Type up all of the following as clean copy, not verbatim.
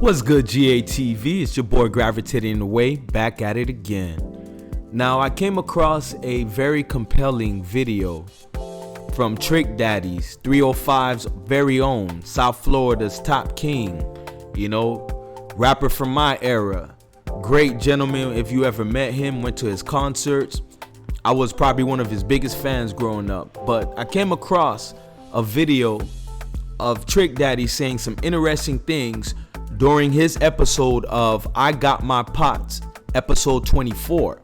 What's good, GATV? It's your boy Gravitating Away, back at it again. Now, I came across a very compelling video from Trick Daddy's 305's very own, South Florida's top king, rapper from my era. Great gentleman. If you ever met him, went to his concerts, I was probably one of his biggest fans growing up. But I came across a video of Trick Daddy saying some interesting things during his episode of I Got My Pots, episode 24.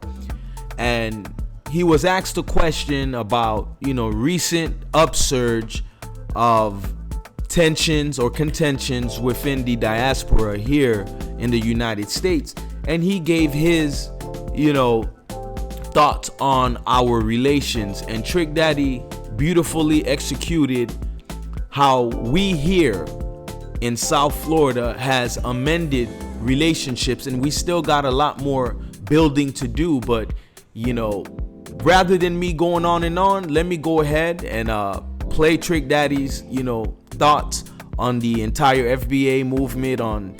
And he was asked a question about, recent upsurge of tensions or contentions within the diaspora here in the United States. And he gave his, thoughts on our relations. And Trick Daddy beautifully executed how we here in South Florida has amended relationships, and we still got a lot more building to do. But rather than me going on and on, let me go ahead and play Trick Daddy's thoughts on the entire FBA movement, on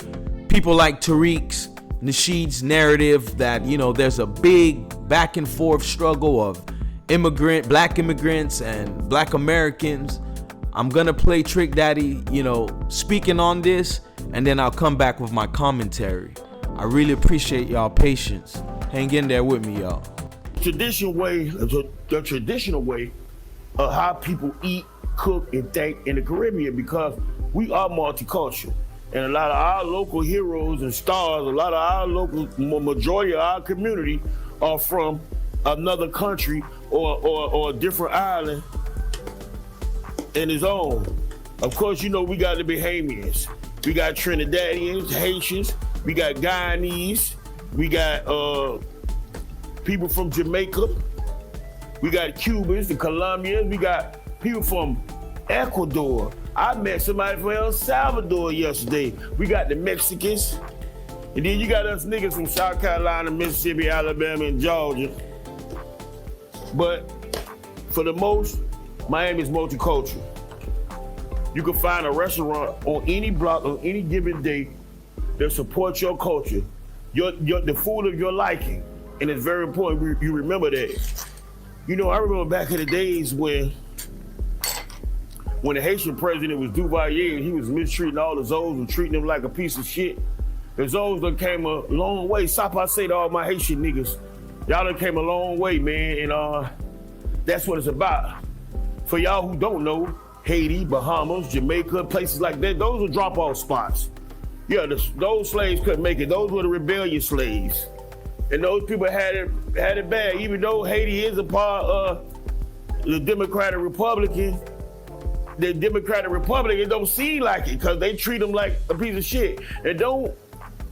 people like Tariq Nasheed's narrative that there's a big back and forth struggle of black immigrants and black Americans. I'm gonna play Trick Daddy, speaking on this, and then I'll come back with my commentary. I really appreciate y'all patience. Hang in there with me, y'all. The traditional way of how people eat, cook, and think in the Caribbean, because we are multicultural. And a lot of our local heroes and stars, a lot of our local, majority of our community are from another country or a different island in his own. Of course, we got the Bahamians, we got Trinidadians, Haitians, we got Guyanese, we got people from Jamaica, we got Cubans, the Colombians, we got people from Ecuador. I met somebody from El Salvador yesterday. We got the Mexicans, and then you got us niggas from South Carolina, Mississippi, Alabama, and Georgia. But for the most, Miami is multicultural. You can find a restaurant on any block on any given day that supports your culture, the food of your liking, and it's very important you remember that. I remember back in the days when the Haitian president was Duvalier and he was mistreating all the Zoes and treating them like a piece of shit. The Zoes done came a long way. Stop, I say to all my Haitian niggas, y'all done came a long way, man, and that's what it's about. For y'all who don't know, Haiti, Bahamas, Jamaica, places like that, those are drop-off spots. Yeah, those slaves couldn't make it. Those were the rebellious slaves. And those people had it bad. Even though Haiti is a part of the Democratic Republican, it don't seem like it because they treat them like a piece of shit. And don't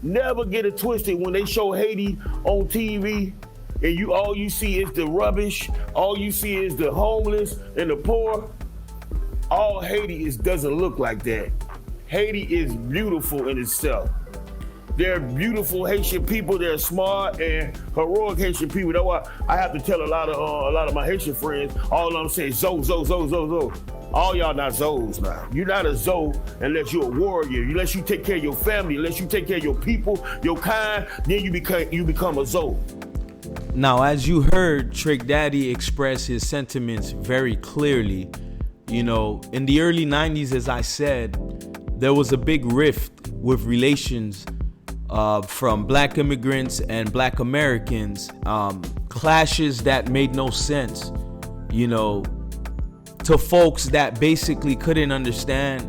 never get it twisted when they show Haiti on TV and all you see is the rubbish, all you see is the homeless and the poor. All Haiti doesn't look like that. Haiti is beautiful in itself. They're beautiful Haitian people. They're smart and heroic Haitian people. That's why I have to tell a lot of my Haitian friends, all of them say Zo. All y'all not Zoes now. You're not a Zo unless you're a warrior, unless you take care of your family, unless you take care of your people, your kind, then you become a Zo. Now, as you heard Trick Daddy express his sentiments very clearly, in the early 90s, as I said, there was a big rift with relations from black immigrants and black Americans, clashes that made no sense, to folks that basically couldn't understand,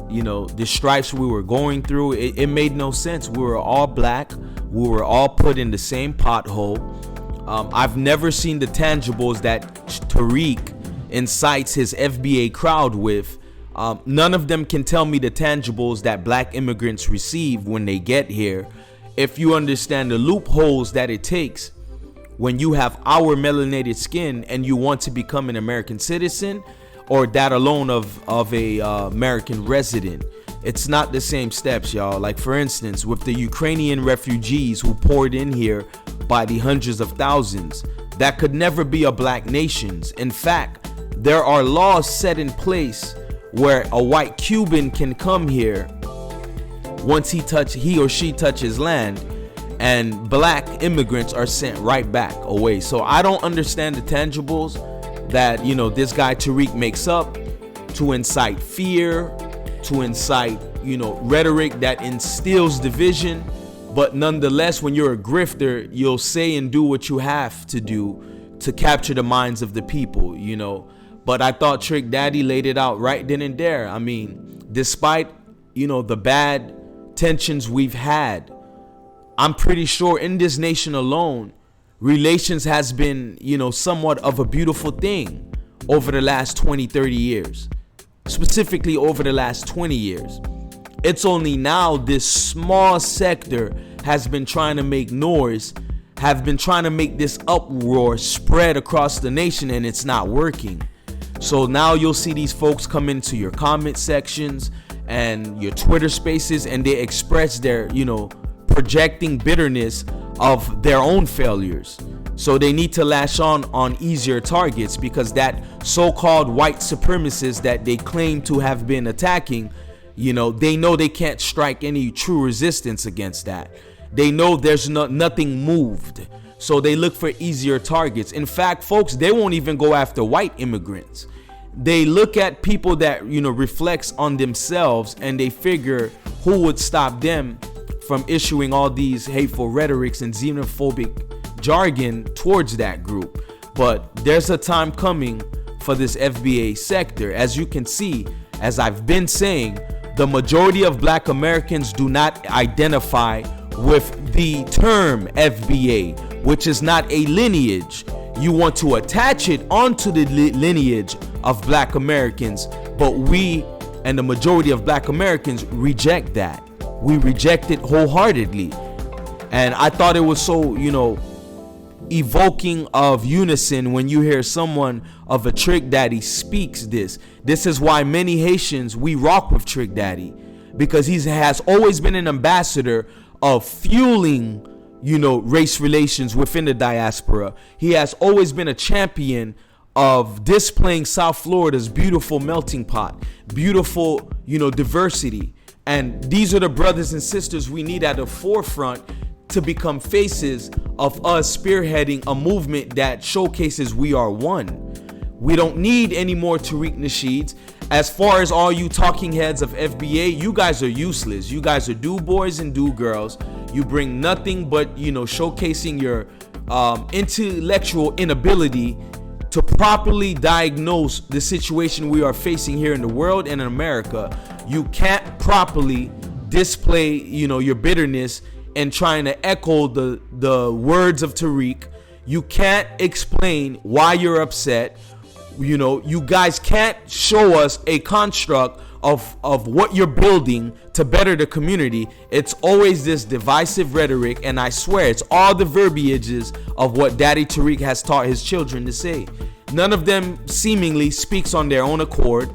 the stripes we were going through. It made no sense. We were all black. We were all put in the same pothole. I've never seen the tangibles that Tariq incites his FBA crowd with. None of them can tell me the tangibles that black immigrants receive when they get here. If you understand the loopholes that it takes when you have our melanated skin and you want to become an American citizen, or that alone of a American resident, it's not the same steps, y'all. Like, for instance, with the Ukrainian refugees who poured in here by the hundreds of thousands, that could never be a black nation's. In fact, there are laws set in place where a white Cuban can come here once he or she touches land, and black immigrants are sent right back away. So I don't understand the tangibles that, you know, this guy Tariq makes up to incite fear, to incite, you know, rhetoric that instills division. But nonetheless, when you're a grifter, you'll say and do what you have to do to capture the minds of the people, you know. But I thought Trick Daddy laid it out right then and there. I mean, despite, you know, the bad tensions we've had, I'm pretty sure in this nation alone, relations has been, you know, somewhat of a beautiful thing over the last 20, 30 years. Specifically over the last 20 years. It's only now this small sector has been trying to make noise, have been trying to make this uproar spread across the nation, and it's not working. So now you'll see these folks come into your comment sections and your Twitter spaces, and they express their, you know, projecting bitterness of their own failures. So they need to lash on easier targets, because that so-called white supremacist that they claim to have been attacking, you know they can't strike any true resistance against that. They know there's nothing moved. So they look for easier targets. In fact, folks, they won't even go after white immigrants. They look at people that, you know, reflects on themselves, and they figure who would stop them from issuing all these hateful rhetorics and xenophobic jargon towards that group. But there's a time coming for this FBA sector. As you can see, as I've been saying, the majority of black Americans do not identify with the term FBA, which is not a lineage. You want to attach it onto the lineage of black Americans, but we and the majority of black Americans reject that. We reject it wholeheartedly. And I thought it was so, you know, evoking of unison when you hear someone of a Trick Daddy speaks this. This is why many Haitians, we rock with Trick Daddy, because he has always been an ambassador of fueling, you know, race relations within the diaspora. He has always been a champion of displaying South Florida's beautiful melting pot, beautiful, you know, diversity. And these are the brothers and sisters we need at the forefront to become faces of us spearheading a movement that showcases we are one. We don't need any more Tariq Nasheeds. As far as all you talking heads of FBA, you guys are useless. You guys are do boys and do girls. You bring nothing but, you know, showcasing your intellectual inability to properly diagnose the situation we are facing here in the world and in America. You can't properly display, you know, your bitterness and trying to echo the words of Tariq. You can't explain why you're upset. You know, you guys can't show us a construct of what you're building to better the community. It's always this divisive rhetoric, and I swear it's all the verbiages of what Daddy Tariq has taught his children to say. None of them seemingly speaks on their own accord.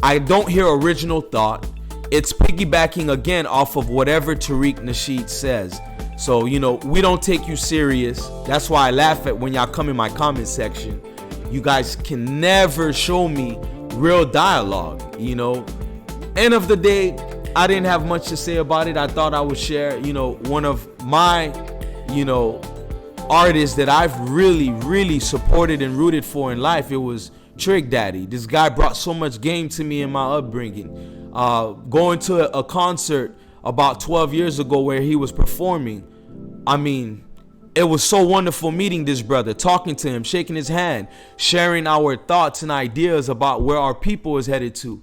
I don't hear original thought. It's piggybacking again off of whatever Tariq Nasheed says. So, you know, we don't take you serious. That's why I laugh at when y'all come in my comment section. You guys can never show me real dialogue, you know. End of the day, I didn't have much to say about it. I thought I would share, you know, one of my, you know, artists that I've really supported and rooted for in life. It was Trick Daddy. This guy brought so much game to me in my upbringing. Going to a concert about 12 years ago where he was performing, I mean, it was so wonderful meeting this brother, talking to him, shaking his hand, sharing our thoughts and ideas about where our people is headed to.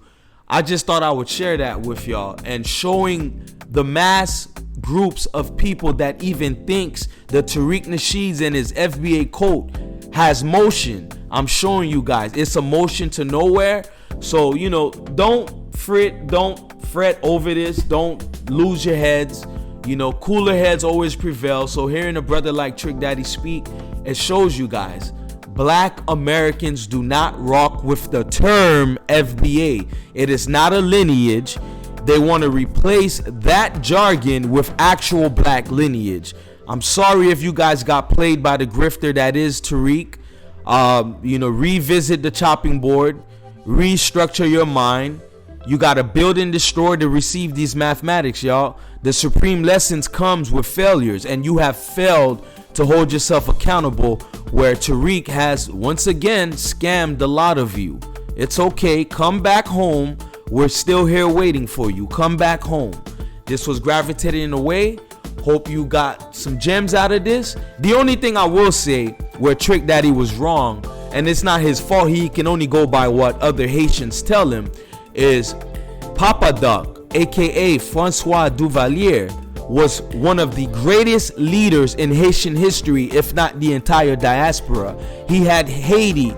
I just thought I would share that with y'all, and showing the mass groups of people that even thinks the Tariq Nasheed and his FBA cult has motion. I'm showing you guys it's a motion to nowhere. So, you know, don't fret over this. Don't lose your heads. You know, cooler heads always prevail. So hearing a brother like Trick Daddy speak, it shows you guys black Americans do not rock with the term FBA. It is not a lineage. They want to replace that jargon with actual black lineage. I'm sorry if you guys got played by the grifter that is Tariq. You know, revisit the chopping board, restructure your mind, You gotta build and destroy to receive these mathematics, y'all. The supreme lessons comes with failures, and you have failed to hold yourself accountable, where Tariq has once again scammed a lot of you. It's okay, come back home. We're still here waiting for you. Come back home. This was Gravitating Away. Hope you got some gems out of this. The only thing I will say where Trick Daddy was wrong, and it's not his fault, he can only go by what other Haitians tell him, is Papa Doc, aka Francois Duvalier, was one of the greatest leaders in Haitian history, if not the entire diaspora. He had Haiti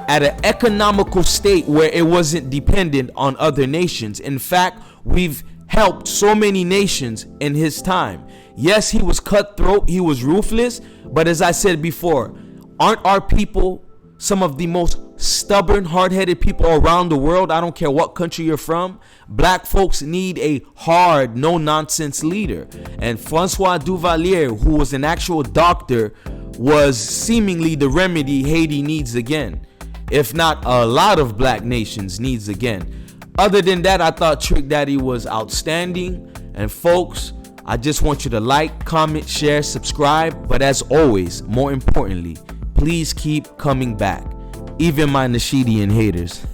at an economical state where it wasn't dependent on other nations. In fact, we've helped so many nations in his time. Yes, he was cutthroat, he was ruthless, but as I said before, aren't our people some of the most stubborn, hard-headed people around the world? I don't care what country you're from. Black folks need a hard, no-nonsense leader. And Francois Duvalier, who was an actual doctor, was seemingly the remedy Haiti needs again, if not a lot of black nations needs again. Other than that, I thought Trick Daddy was outstanding. And folks, I just want you to like, comment, share, subscribe. But as always, more importantly, please keep coming back. Even my Nasheedian haters.